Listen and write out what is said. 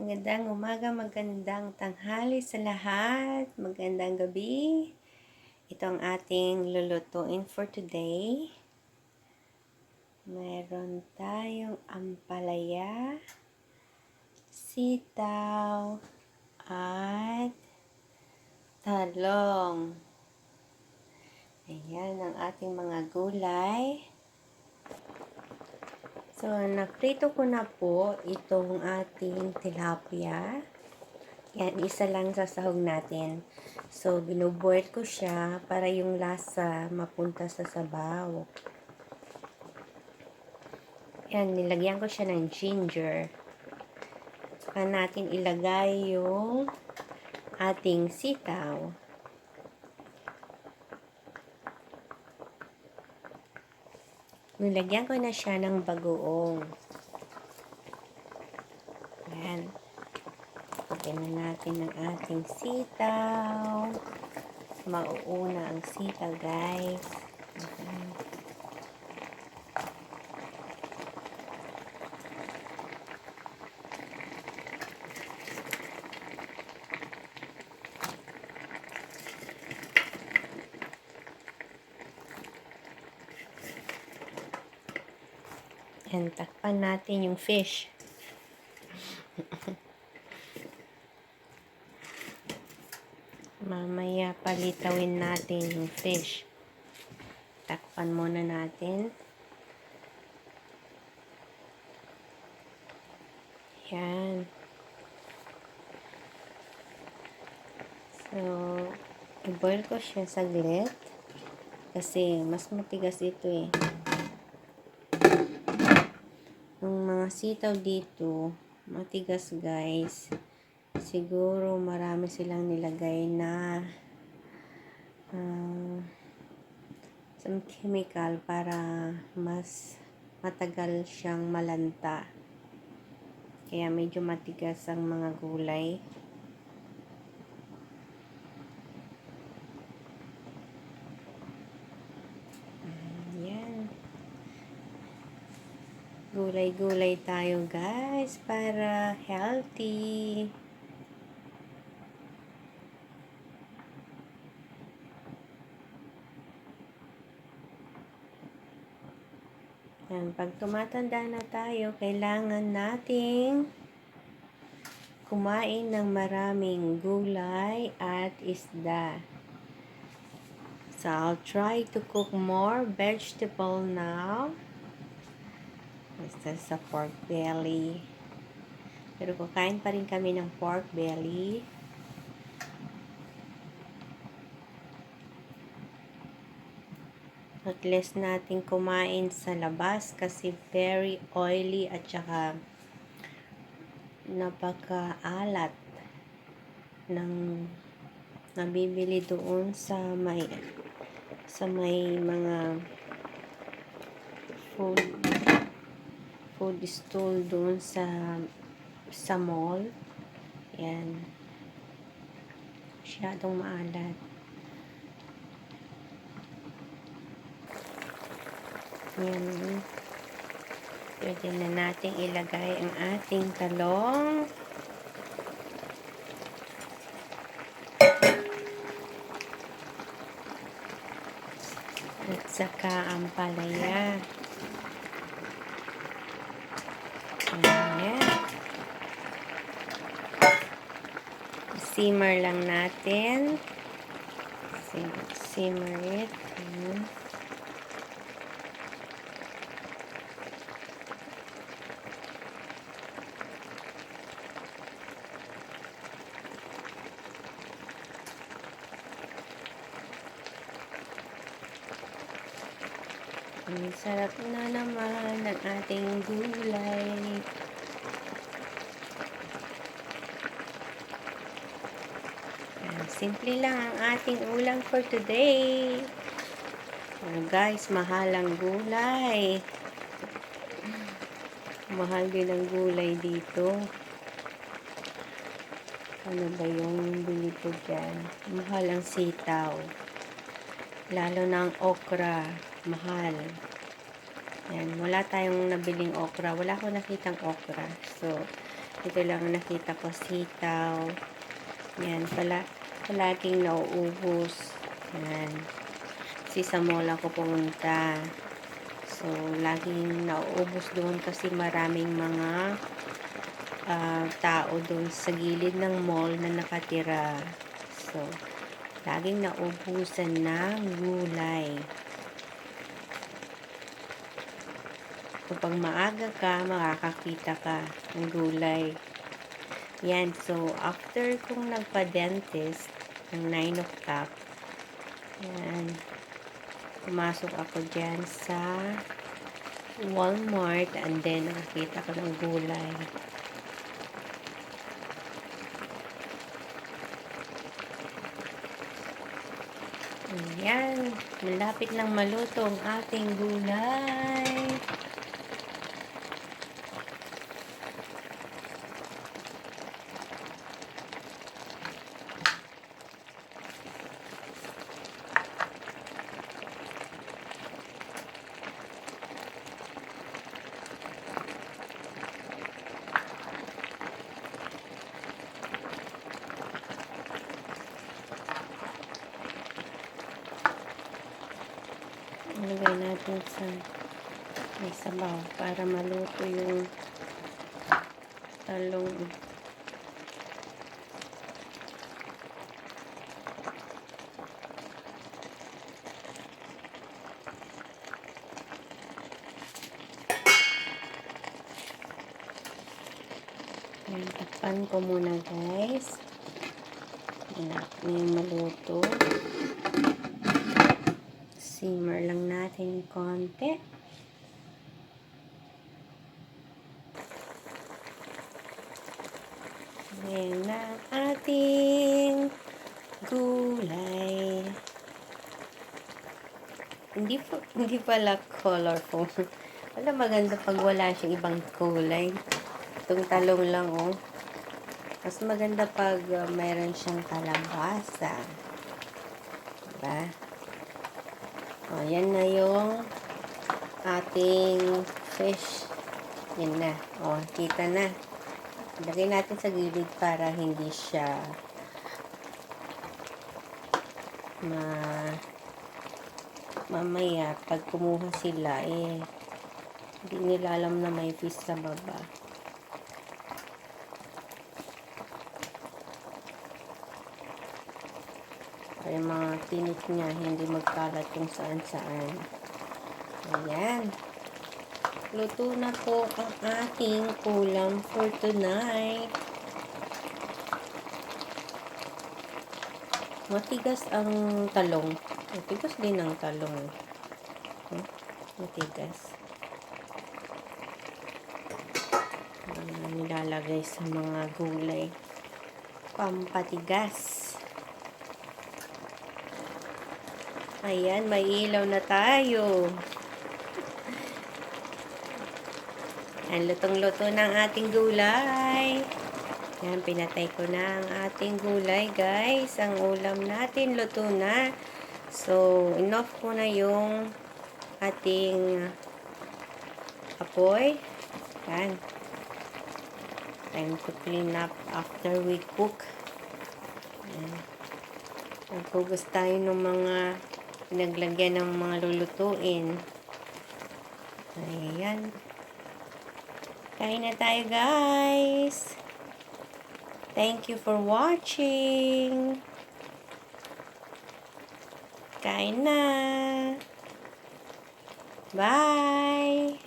Magandang umaga, magandang tanghali sa lahat. Magandang gabi. Ito ang ating lulutuin for today. Meron tayong ampalaya, sitaw, at talong. Ayan ang ating mga gulay. So, naprito ko na po itong ating tilapia. Yan, isa lang sa sahog natin. So, binuboil ko siya para yung lasa mapunta sa sabaw. Yan, nilagyan ko siya ng ginger. Saka natin ilagay yung ating sitaw. Nilagyan ko na siya ng bagoong. Yan. Lagyan na natin ng ating sitaw. Mauuna ang sitaw, guys. Yan, takpan natin yung fish. Mamaya palitawin natin yung fish. Takpan muna natin. Yan. So, i-boil ko siya saglit. Kasi mas matigas ito eh. Yung mga sitaw dito, matigas guys. Siguro marami silang nilagay na some chemical para mas matagal siyang malanta. Kaya medyo matigas ang mga gulay. Ayan. Gulay-gulay tayo guys para healthy. Yan, pag tumatanda na tayo, kailangan nating kumain ng maraming gulay at isda. So, I'll try to cook more vegetable now. Basta sa pork belly. Pero kakain pa rin kami ng pork belly. At less natin kumain sa labas kasi very oily at saka napakaalat ng nabibili doon sa may mga food stall doon sa mall. Yan. Masyadong maalat. Yan. Pwede na natin ilagay ang ating talong. At saka ampalaya. Ayan. Simmer lang natin. Simmer it. Ayan. Ang sarap na naman ng ating gulay. Simple lang ang ating ulam for today. Oh, guys, mahal ang gulay. Mahal din ang gulay dito. Ano ba yung bili ko dyan? Mahal ang sitaw. Lalo na ang okra. Mahal. Yan, wala tayong nabiling okra. Wala akong nakitang okra. So, Ito lang ang nakita ko, sitaw. Yan, palaging nauubos. Yan. Kasi sa mall ako pumunta. So, laging nauubos doon kasi maraming mga tao doon sa gilid ng mall na nakatira. So, laging naubusan ng gulay. Kapag maaga ka, makakakita ka ng gulay. Yan. So, after kong nagpa-dentist ng 9 o'clock, yan, pumasok ako dyan sa Walmart and then nakakita ko ng gulay. Ayan. Malapit nang maluto ang ating gulay. Ilagay natin sa may sabaw para maluto yung talong. Ayan, takpan ko muna guys. Ayan, maluto. Simmer lang natin konti. Ayan na ating gulay. Hindi pala colorful. Wala maganda pag wala siyang ibang kulay. Itong talong lang, oh. Mas maganda pag mayroon siyang kalabasa. Diba? O, yan na yung ating fish. Yan na. O, kita na. Lagay natin sa gilid para hindi siya mamaya pag kumuha sila, hindi nila alam na may fish sa baba. Para yung mga tinik niya, hindi magkalat kung saan-saan. Ayan. Luto na po ang ating ulam for tonight. Matigas ang talong. Matigas din ang talong. Matigas. Nilalagay sa mga gulay. Pampatigas. Ayan, may ilaw na tayo. Ayan, lutong-luto ng ating gulay. Ayan, pinatay ko na ang ating gulay, guys. Ang ulam natin, luto na. So, enough ko na yung ating apoy. Ayan. Time to clean up after we cook. Ayan. Naghugas tayo ng mga pinaglagyan ng mga lulutuin. Ayan. Kain na tayo, guys. Thank you for watching. Kain na. Bye.